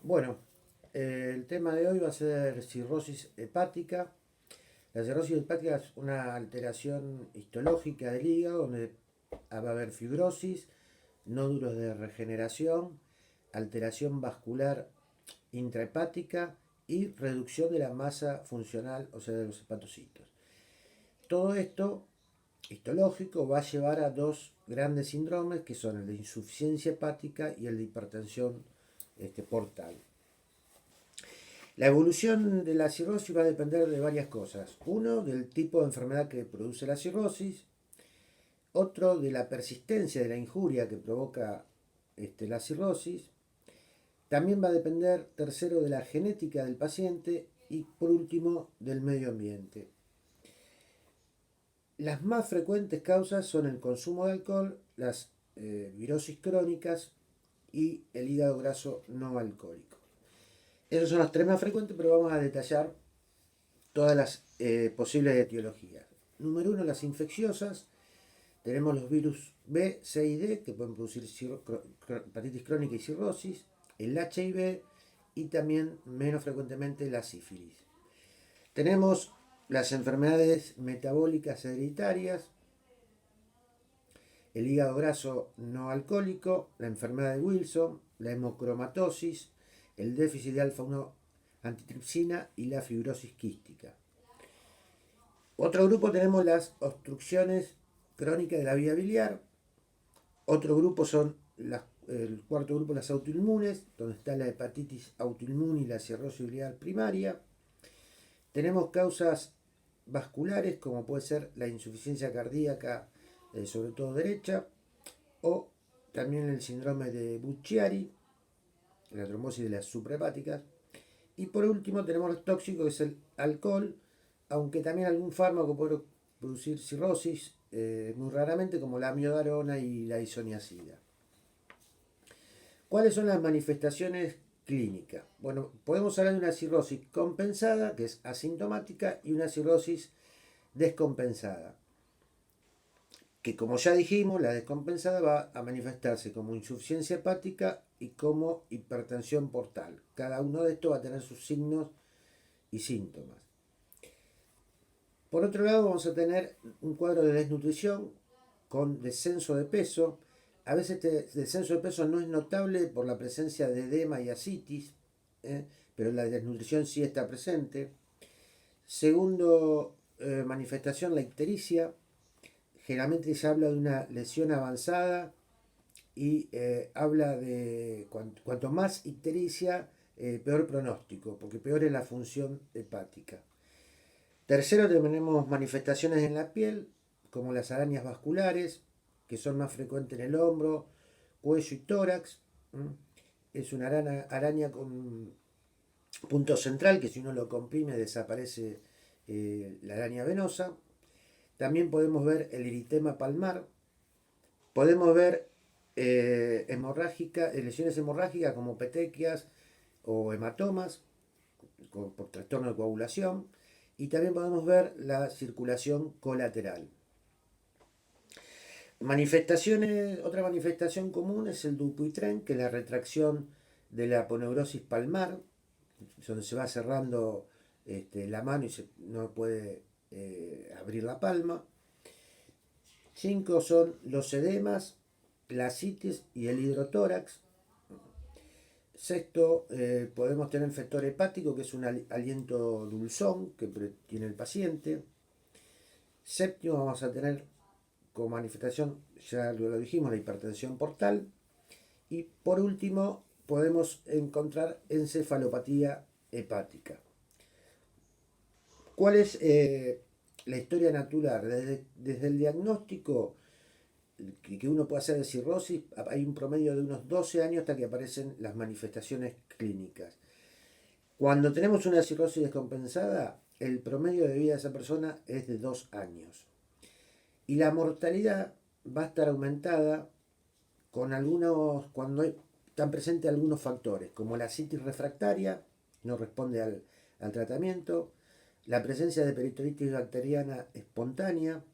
Bueno, el tema de hoy va a ser cirrosis hepática. La cirrosis hepática es una alteración histológica del hígado donde va a haber fibrosis, nódulos de regeneración, alteración vascular intrahepática y reducción de la masa funcional, o sea, de los hepatocitos. Todo esto histológico va a llevar a dos grandes síndromes que son el de insuficiencia hepática y el de hipertensión portal. La evolución de la cirrosis va a depender de varias cosas. Uno, del tipo de enfermedad que produce la cirrosis. Otro, de la persistencia de la injuria que provoca la cirrosis. También va a depender, tercero, de la genética del paciente y por último, del medio ambiente. Las más frecuentes causas son el consumo de alcohol, las virosis crónicas y el hígado graso no alcohólico. Esas son las tres más frecuentes, pero vamos a detallar todas las posibles etiologías. Número uno, las infecciosas. Tenemos los virus B, C y D que pueden producir hepatitis crónica y cirrosis, el HIV y también menos frecuentemente la sífilis. Tenemos las enfermedades metabólicas hereditarias, el hígado graso no alcohólico, la enfermedad de Wilson, la hemocromatosis, el déficit de alfa-1 antitripsina y la fibrosis quística. Otro grupo tenemos las obstrucciones crónicas de la vía biliar. Otro grupo son el cuarto grupo, las autoinmunes, donde está la hepatitis autoinmune y la cirrosis biliar primaria. Tenemos causas vasculares, como puede ser la insuficiencia cardíaca, sobre todo derecha, o también el síndrome de Bucchiari, la trombosis de las suprahepáticas. Y por último tenemos los tóxicos, que es el alcohol, aunque también algún fármaco puede producir cirrosis, muy raramente, como la amiodarona y la isoniazida. ¿Cuáles son las manifestaciones clínicas? Bueno, podemos hablar de una cirrosis compensada, que es asintomática, y una cirrosis descompensada, que como ya dijimos, la descompensada va a manifestarse como insuficiencia hepática y como hipertensión portal. Cada uno de estos va a tener sus signos y síntomas. Por otro lado, vamos a tener un cuadro de desnutrición con descenso de peso. A veces este descenso de peso no es notable por la presencia de edema y ascitis, pero la desnutrición sí está presente. Segundo, manifestación, la ictericia. Generalmente se habla de una lesión avanzada y habla de cuanto más ictericia, peor pronóstico, porque peor es la función hepática. Tercero, tenemos manifestaciones en la piel, como las arañas vasculares, que son más frecuentes en el hombro, cuello y tórax. Es una araña con punto central, que si uno lo comprime desaparece la araña venosa. También podemos ver el eritema palmar. Podemos ver lesiones hemorrágicas como petequias o hematomas por trastorno de coagulación. Y también podemos ver la circulación colateral. Otra manifestación común es el Dupuytren, que es la retracción de la aponeurosis palmar, donde se va cerrando la mano y no puede abrir la palma. 5 son los edemas, la ascitis y el hidrotórax. Sexto, podemos tener el factor hepático, que es un aliento dulzón que tiene el paciente. Séptimo, vamos a tener como manifestación, ya lo dijimos, la hipertensión portal. Y por último, podemos encontrar encefalopatía hepática. ¿Cuál es la historia natural? Desde el diagnóstico que uno puede hacer de cirrosis, hay un promedio de unos 12 años hasta que aparecen las manifestaciones clínicas. Cuando tenemos una cirrosis descompensada, el promedio de vida de esa persona es de 2 años. Y la mortalidad va a estar aumentada cuando están presentes algunos factores, como la citis refractaria, no responde al tratamiento, la presencia de peritonitis bacteriana espontánea,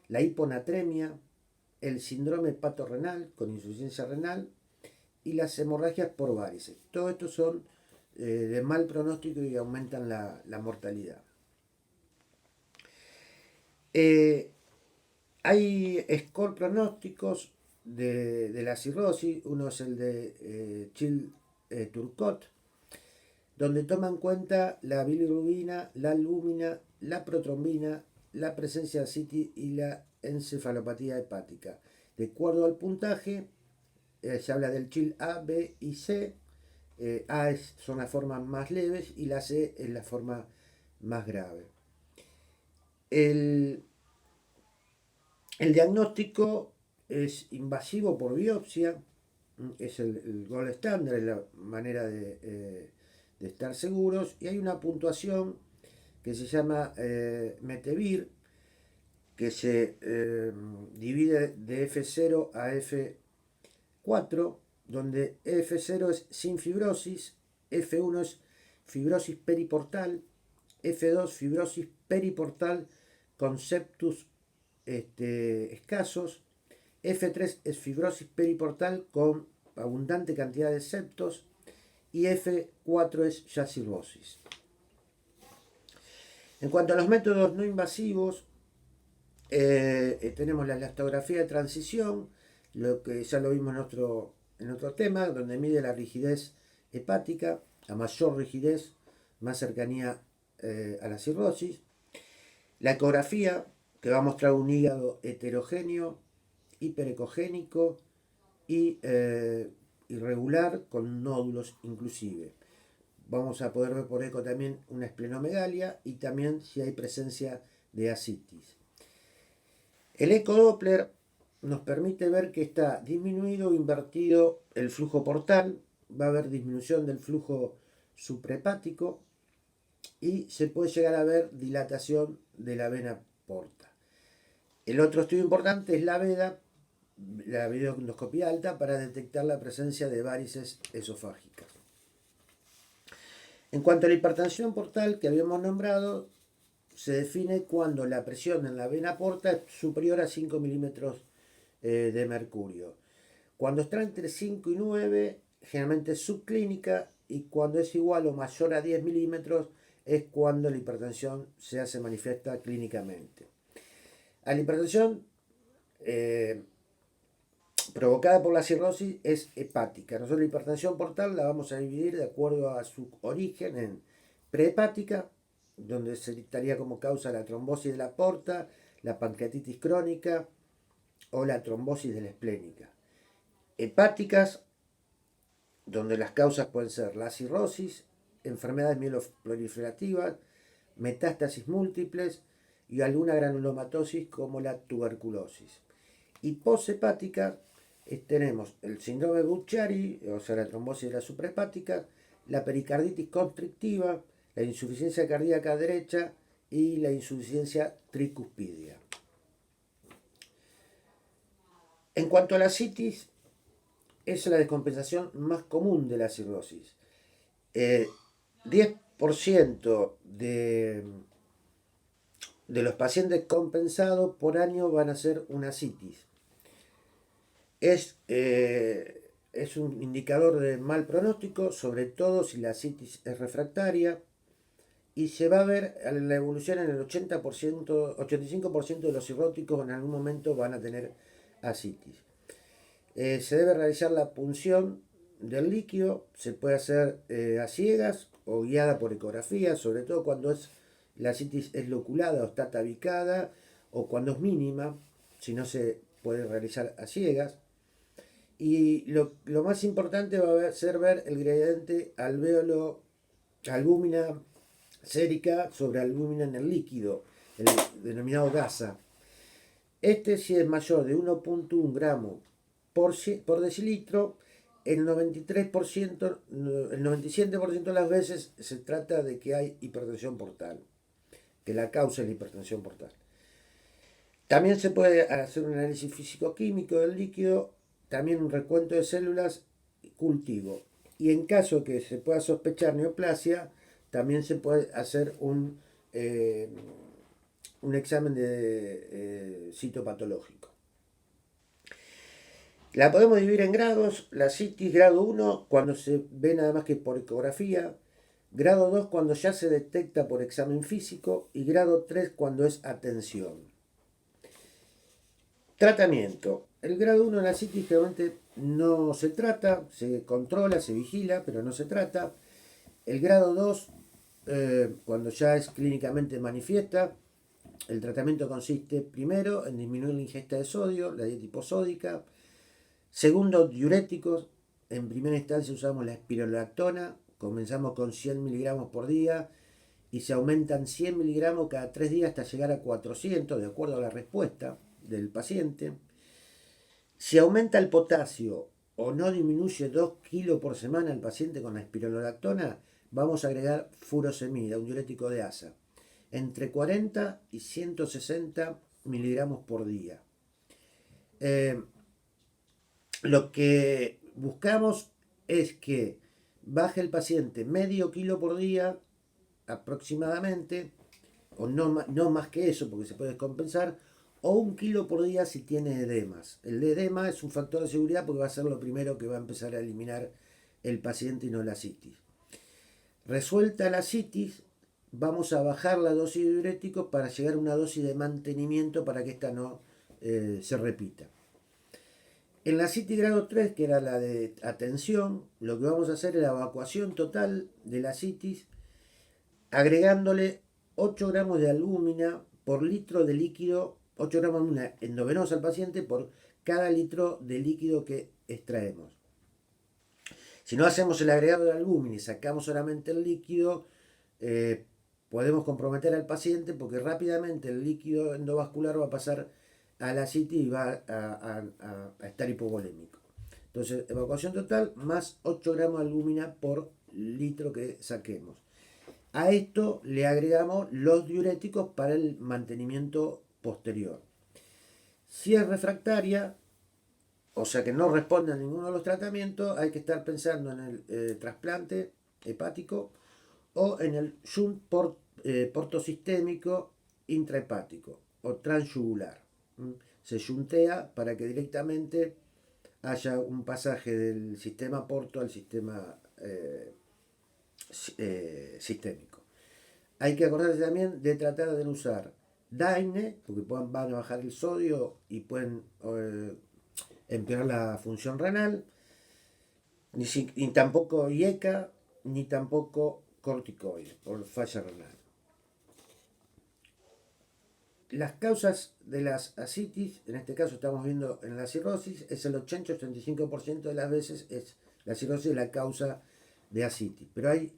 la hiponatremia, el síndrome hepatorrenal con insuficiencia renal y las hemorragias por varices. Todo esto son de mal pronóstico y aumentan la mortalidad. Hay score pronósticos de la cirrosis. Uno es el de Child-Turcotte, donde toma en cuenta la bilirrubina, la albúmina, la protrombina, la presencia de ascitis y la encefalopatía hepática. De acuerdo al puntaje, se habla del Child A, B y C. A son las formas más leves y la C es la forma más grave. El diagnóstico es invasivo por biopsia, es el gold standard, es la manera de estar seguros, y hay una puntuación que se llama Metevir, que se divide de F0 a F4, donde F0 es sin fibrosis, F1 es fibrosis periportal, F2 fibrosis periportal con septus escasos, F3 es fibrosis periportal con abundante cantidad de septos y F4 es ya cirrosis. En cuanto a los métodos no invasivos, tenemos la elastografía de transición, lo que ya lo vimos en otro tema, donde mide la rigidez hepática. A mayor rigidez, más cercanía a la cirrosis. La ecografía, que va a mostrar un hígado heterogéneo, hiperecogénico y irregular, con nódulos inclusive. Vamos a poder ver por eco también una esplenomegalia y también si hay presencia de ascitis. El ecodoppler nos permite ver que está disminuido o invertido el flujo portal, va a haber disminución del flujo suprahepático y se puede llegar a ver dilatación de la vena porta. El otro estudio importante es la VEDA, la videoendoscopía alta, para detectar la presencia de varices esofágicas. En cuanto a la hipertensión portal que habíamos nombrado, se define cuando la presión en la vena porta es superior a 5 milímetros de mercurio. Cuando está entre 5 y 9, generalmente es subclínica, y cuando es igual o mayor a 10 milímetros es cuando la hipertensión se hace manifiesta clínicamente. A la hipertensión provocada por la cirrosis es hepática. Nosotros la hipertensión portal la vamos a dividir de acuerdo a su origen en prehepática, donde se dictaría como causa la trombosis de la porta, la pancreatitis crónica o la trombosis de la esplénica. Hepáticas, donde las causas pueden ser la cirrosis, enfermedades mieloproliferativas, metástasis múltiples y alguna granulomatosis como la tuberculosis. Y poshepática, tenemos el síndrome de Budd-Chiari, o sea, la trombosis de la suprahepática, la pericarditis constrictiva, la insuficiencia cardíaca derecha y la insuficiencia tricuspidia. En cuanto a la ascitis, es la descompensación más común de la cirrosis. 10% de los pacientes compensados por año van a ser una ascitis. Es un indicador de mal pronóstico, sobre todo si la ascitis es refractaria, y se va a ver la evolución en el 85% de los cirróticos en algún momento van a tener ascitis. Se debe realizar la punción del líquido, se puede hacer a ciegas o guiada por ecografía, sobre todo cuando la ascitis es loculada o está tabicada, o cuando es mínima, si no se puede realizar a ciegas. Y lo más importante va a ser ver el gradiente albúmina sérica sobre albúmina en el líquido, el denominado GASA. Si es mayor de 1.1 gramos por decilitro, el 97% de las veces se trata de que hay hipertensión portal, que la causa es la hipertensión portal. También se puede hacer un análisis físico-químico del líquido, también un recuento de células, cultivo. Y en caso que se pueda sospechar neoplasia, también se puede hacer un examen de citopatológico. La podemos dividir en grados. La citis grado 1 cuando se ve nada más que por ecografía. Grado 2 cuando ya se detecta por examen físico. Y grado 3 cuando es atención. Tratamiento. El grado 1 de la citis generalmente no se trata, se controla, se vigila, pero no se trata. El grado 2, cuando ya es clínicamente manifiesta, el tratamiento consiste primero en disminuir la ingesta de sodio, la dieta hiposódica. Segundo, diuréticos. En primera instancia usamos la espirolactona. Comenzamos con 100 miligramos por día y se aumentan 100 miligramos cada 3 días hasta llegar a 400, de acuerdo a la respuesta del paciente. Si aumenta el potasio o no disminuye 2 kilos por semana el paciente con la espirolactona, vamos a agregar furosemida, un diurético de asa, entre 40 y 160 miligramos por día. Lo que buscamos es que baje el paciente medio kilo por día aproximadamente, o no más que eso porque se puede descompensar, o 1 kilo por día si tiene edemas. El edema es un factor de seguridad porque va a ser lo primero que va a empezar a eliminar el paciente y no la citis. Resuelta la citis, vamos a bajar la dosis de diuréticos para llegar a una dosis de mantenimiento para que esta no se repita. En la citis grado 3, que era la de atención, lo que vamos a hacer es la evacuación total de la citis, agregándole 8 gramos de albúmina por litro de líquido, 8 gramos de albúmina endovenosa al paciente por cada litro de líquido que extraemos. Si no hacemos el agregado de albúmina y sacamos solamente el líquido, podemos comprometer al paciente porque rápidamente el líquido endovascular va a pasar a la citis y va a estar hipovolémico. Entonces, evacuación total más 8 gramos de albúmina por litro que saquemos. A esto le agregamos los diuréticos para el mantenimiento posterior. Si es refractaria, o sea que no responde a ninguno de los tratamientos, hay que estar pensando en el trasplante hepático o en el shunt portosistémico intrahepático o transyugular. Se shuntea para que directamente haya un pasaje del sistema porto al sistema sistémico. Hay que acordarse también de tratar de no usar DAINE, porque van a bajar el sodio y pueden empeorar la función renal, ni tampoco IECA, ni tampoco corticoides por falla renal. Las causas de las ascitis, en este caso estamos viendo en la cirrosis, es el 80-85% de las veces es la cirrosis la causa de ascitis. Pero hay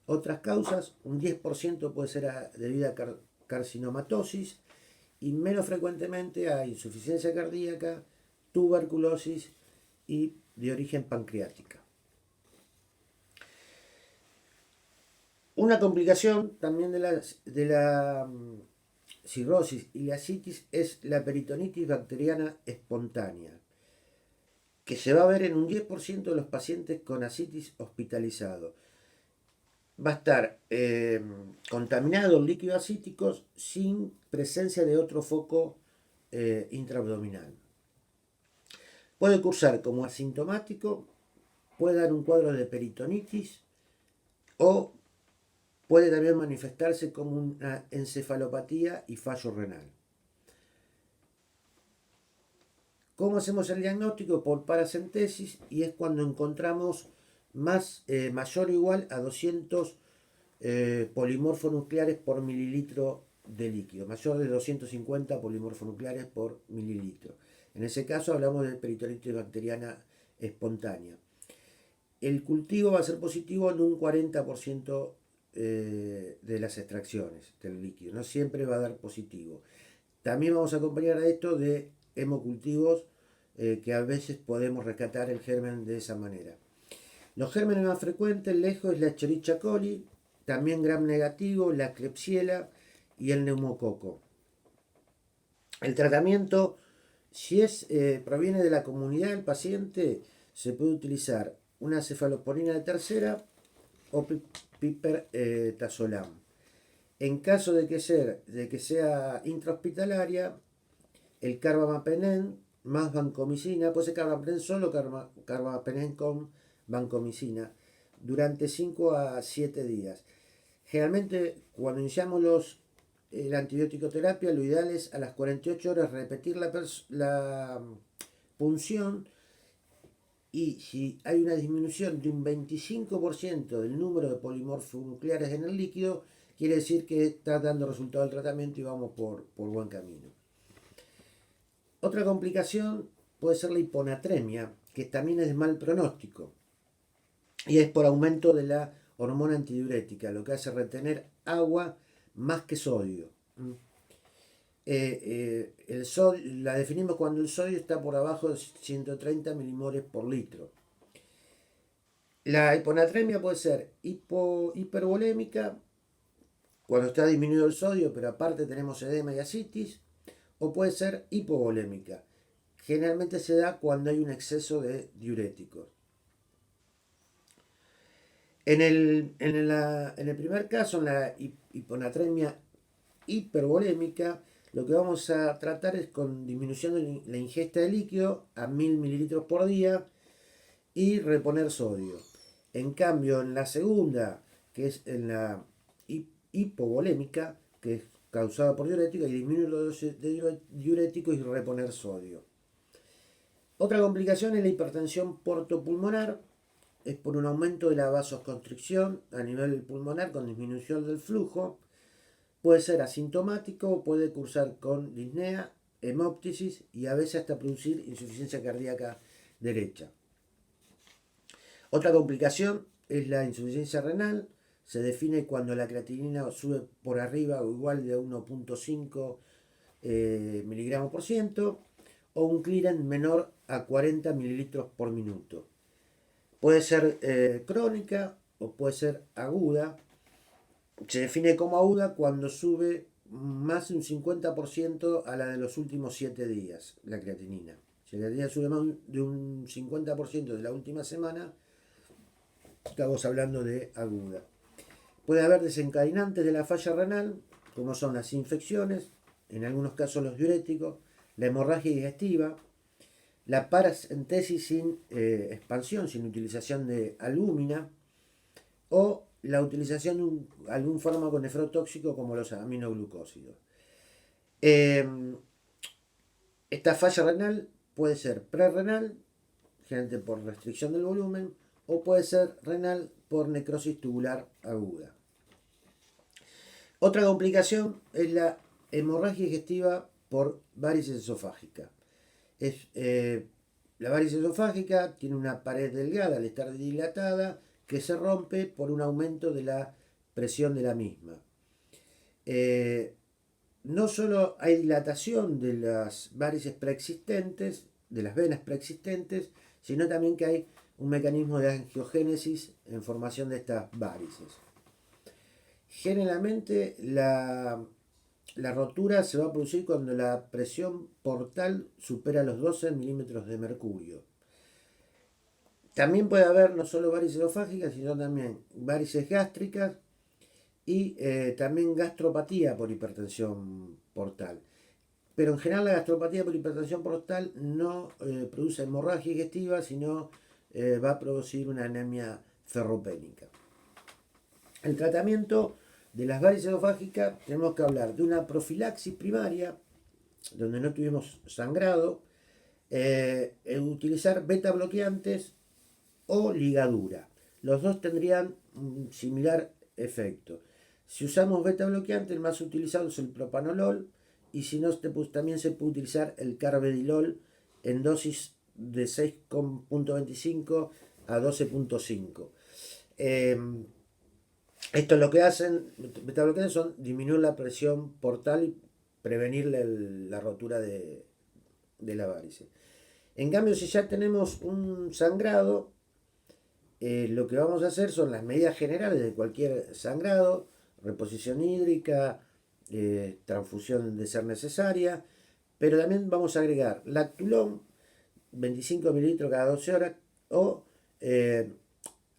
otras causas, un 10% puede ser debido a carcinomatosis y menos frecuentemente a insuficiencia cardíaca, tuberculosis y de origen pancreática. Una complicación también de la cirrosis y la ascitis es la peritonitis bacteriana espontánea, que se va a ver en un 10% de los pacientes con ascitis hospitalizados. Va a estar contaminado el líquido ascítico sin presencia de otro foco intraabdominal. Puede cursar como asintomático, puede dar un cuadro de peritonitis o puede también manifestarse como una encefalopatía y fallo renal. ¿Cómo hacemos el diagnóstico? Por paracentesis, y es cuando encontramos mayor o igual a 200 polimorfonucleares por mililitro de líquido, mayor de 250 polimorfonucleares por mililitro. En ese caso hablamos de peritonitis bacteriana espontánea. El cultivo va a ser positivo en un 40% de las extracciones del líquido, no siempre va a dar positivo. También vamos a acompañar a esto de hemocultivos que a veces podemos rescatar el germen de esa manera. Los gérmenes más frecuentes lejos es la Escherichia coli, también gram negativo, la Klebsiella y el neumococo. El tratamiento, si proviene de la comunidad del paciente, se puede utilizar una cefalosporina de tercera o pipertazolam. En caso de que sea intrahospitalaria, el carbamazepam más vancomicina, puede ser carbapenem solo, carbapenem con vancomicina, durante 5 a 7 días. Generalmente, cuando iniciamos la antibiótico terapia, lo ideal es a las 48 horas repetir la punción, y si hay una disminución de un 25% del número de polimorfonucleares en el líquido, quiere decir que está dando resultado el tratamiento y vamos por buen camino. Otra complicación puede ser la hiponatremia, que también es de mal pronóstico, y es por aumento de la hormona antidiurética, lo que hace retener agua más que sodio. La definimos cuando el sodio está por abajo de 130 milimoles por litro. La hiponatremia puede ser hipervolémica, cuando está disminuido el sodio, pero aparte tenemos edema y ascitis, o puede ser hipovolémica. Generalmente se da cuando hay un exceso de diuréticos. En el primer caso, en la hiponatremia hipervolémica, lo que vamos a tratar es con disminución de la ingesta de líquido a 1000 mililitros por día y reponer sodio. En cambio, en la segunda, que es en la hipovolémica, que es causada por diurético, y disminuir la dosis de diurético y reponer sodio. Otra complicación es la hipertensión portopulmonar, es por un aumento de la vasoconstricción a nivel pulmonar con disminución del flujo. Puede ser asintomático o puede cursar con disnea, hemóptisis y a veces hasta producir insuficiencia cardíaca derecha. Otra complicación es la insuficiencia renal. Se define cuando la creatinina sube por arriba o igual de 1.5 miligramos por ciento o un clearance menor a 40 mililitros por minuto. Puede ser crónica o puede ser aguda. Se define como aguda cuando sube más de un 50% a la de los últimos 7 días, la creatinina. Si la creatinina sube más de un 50% de la última semana, estamos hablando de aguda. Puede haber desencadenantes de la falla renal, como son las infecciones, en algunos casos los diuréticos, la hemorragia digestiva, la paracentesis sin expansión, sin utilización de albúmina, o la utilización de algún fármaco nefrotóxico como los aminoglucósidos. Esta falla renal puede ser prerrenal, generalmente por restricción del volumen, o puede ser renal por necrosis tubular aguda. Otra complicación es la hemorragia digestiva por varices esofágica. La varice esofágica tiene una pared delgada al estar dilatada que se rompe por un aumento de la presión de la misma. No solo hay dilatación de las varices preexistentes, de las venas preexistentes, sino también que hay un mecanismo de angiogénesis en formación de estas varices. Generalmente la rotura se va a producir cuando la presión portal supera los 12 milímetros de mercurio. También puede haber no solo varices esofágicas, sino también varices gástricas y también gastropatía por hipertensión portal. Pero en general la gastropatía por hipertensión portal no produce hemorragia digestiva, sino va a producir una anemia ferropénica. El tratamiento de las varices esofágicas tenemos que hablar de una profilaxis primaria, donde no tuvimos sangrado, utilizar beta bloqueantes o ligadura. Los dos tendrían un similar efecto. Si usamos beta bloqueante, el más utilizado es el propanolol, y si no, también se puede utilizar el carvedilol en dosis de 6.25 a 12.5. Esto lo que hacen, beta bloqueantes, son disminuir la presión portal y prevenir la rotura de la varice. En cambio, si ya tenemos un sangrado, lo que vamos a hacer son las medidas generales de cualquier sangrado: reposición hídrica, transfusión de ser necesaria, pero también vamos a agregar lactulón, 25 mililitros cada 12 horas, o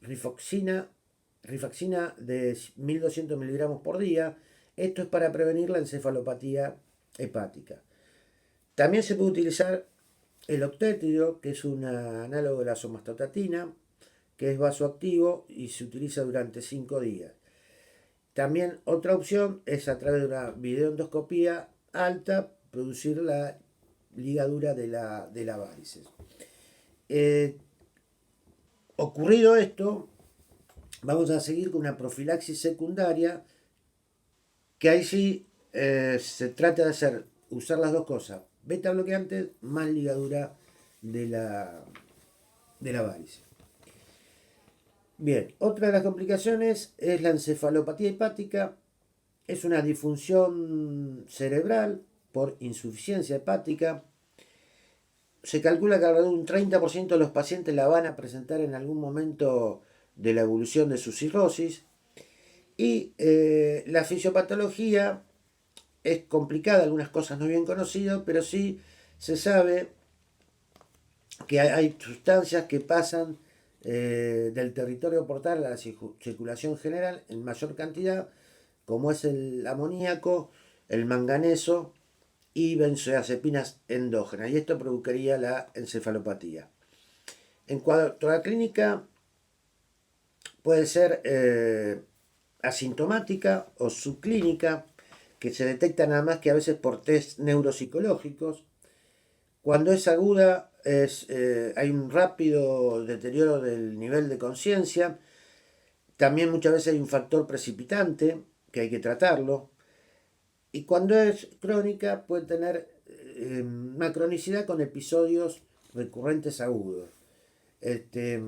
rifaxina de 1200 miligramos por día. Esto es para prevenir la encefalopatía hepática. También se puede utilizar el octétrido, que es un análogo de la somatostatina, que es vasoactivo y se utiliza durante 5 días. También otra opción es a través de una videoendoscopía alta producir la ligadura de la varices. Eh, Ocurrido esto, vamos a seguir con una profilaxis secundaria, que ahí sí se trata de usar las dos cosas, beta bloqueantes más ligadura de de la varice. Bien, otra de las complicaciones es la encefalopatía hepática. Es una disfunción cerebral por insuficiencia hepática. Se calcula que alrededor de un 30% de los pacientes la van a presentar en algún momento de la evolución de su cirrosis. Y la fisiopatología es complicada, algunas cosas no bien conocidas, pero sí se sabe que hay sustancias que pasan del territorio portal a la circulación general en mayor cantidad, como es el amoníaco, el manganeso y benzodiazepinas endógenas, y esto provocaría la encefalopatía. En cuanto a la clínica, puede ser asintomática o subclínica, que se detecta nada más que a veces por test neuropsicológicos. Cuando es aguda, hay un rápido deterioro del nivel de conciencia. También muchas veces hay un factor precipitante que hay que tratarlo. Y cuando es crónica, puede tener una cronicidad con episodios recurrentes agudos. Este,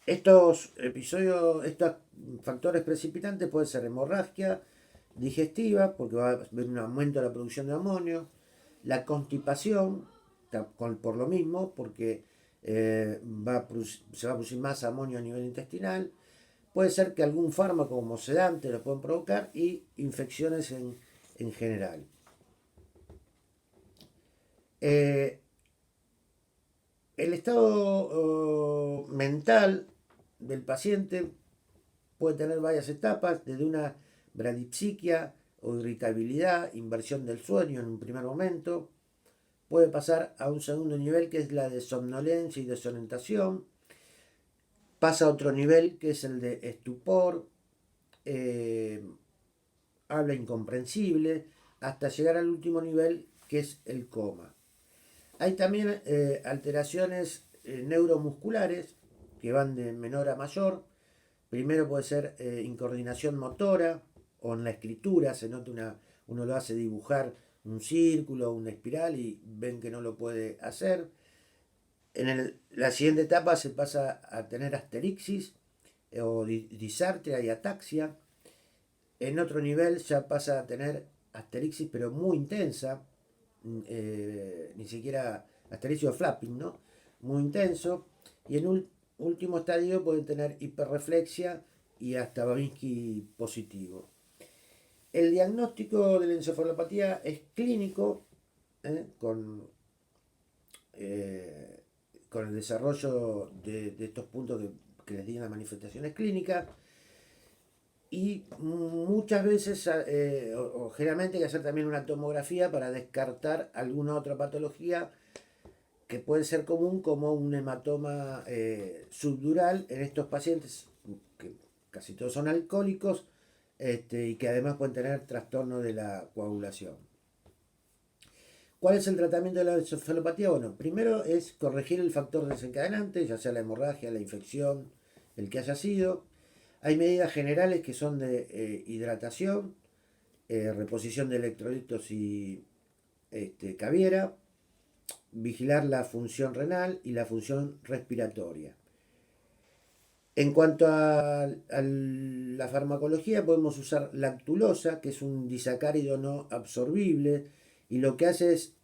estos episodios, estos factores precipitantes pueden ser hemorragia digestiva, porque va a haber un aumento de la producción de amonio, la constipación, por lo mismo, porque se va a producir más amonio a nivel intestinal. Puede ser que algún fármaco como sedante lo pueden provocar y infecciones en general. Eh, el estado mental del paciente puede tener varias etapas, desde una bradipsiquia o irritabilidad, inversión del sueño en un primer momento, puede pasar a un segundo nivel que es la de somnolencia y desorientación, pasa a otro nivel que es el de estupor, eh, habla incomprensible, hasta llegar al último nivel que es el coma. Hay también alteraciones neuromusculares que van de menor a mayor. Primero puede ser incoordinación motora o en la escritura, uno lo hace dibujar un círculo, una espiral y ven que no lo puede hacer. La siguiente etapa se pasa a tener asterixis o disartria y ataxia. En otro nivel ya pasa a tener asterixis pero muy intensa, ni siquiera asterixis o flapping, ¿no? Muy intenso. Y en un último estadio pueden tener hiperreflexia y hasta Babinski positivo. El diagnóstico de la encefalopatía es clínico, eh, con el desarrollo de estos puntos que les digan las manifestaciones clínicas. Y muchas veces, o generalmente, hay que hacer también una tomografía para descartar alguna otra patología que puede ser común, como un hematoma subdural en estos pacientes, que casi todos son alcohólicos, y que además pueden tener trastorno de la coagulación. ¿Cuál es el tratamiento de la encefalopatía? Bueno, primero es corregir el factor desencadenante, ya sea la hemorragia, la infección, el que haya sido. Hay medidas generales que son de hidratación, reposición de electrolitos y caviera, vigilar la función renal y la función respiratoria. En cuanto a la farmacología, podemos usar lactulosa, que es un disacárido no absorbible, y lo que hace es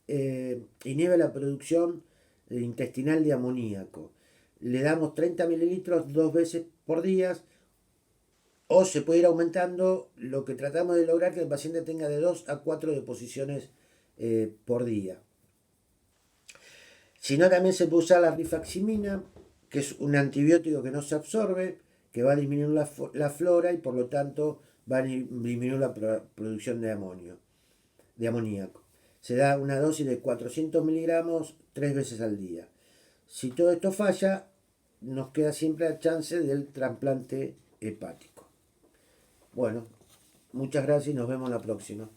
inhibe la producción intestinal de amoníaco. Le damos 30 mililitros 2 veces por día, o se puede ir aumentando. Lo que tratamos de lograr que el paciente tenga de 2 a 4 deposiciones por día. Si no, también se puede usar la rifaximina, que es un antibiótico que no se absorbe, que va a disminuir la flora y por lo tanto va a disminuir la producción de amoníaco. se da una dosis de 400 miligramos 3 veces al día. Si todo esto falla, nos queda siempre la chance del trasplante hepático. Bueno, muchas gracias y nos vemos la próxima.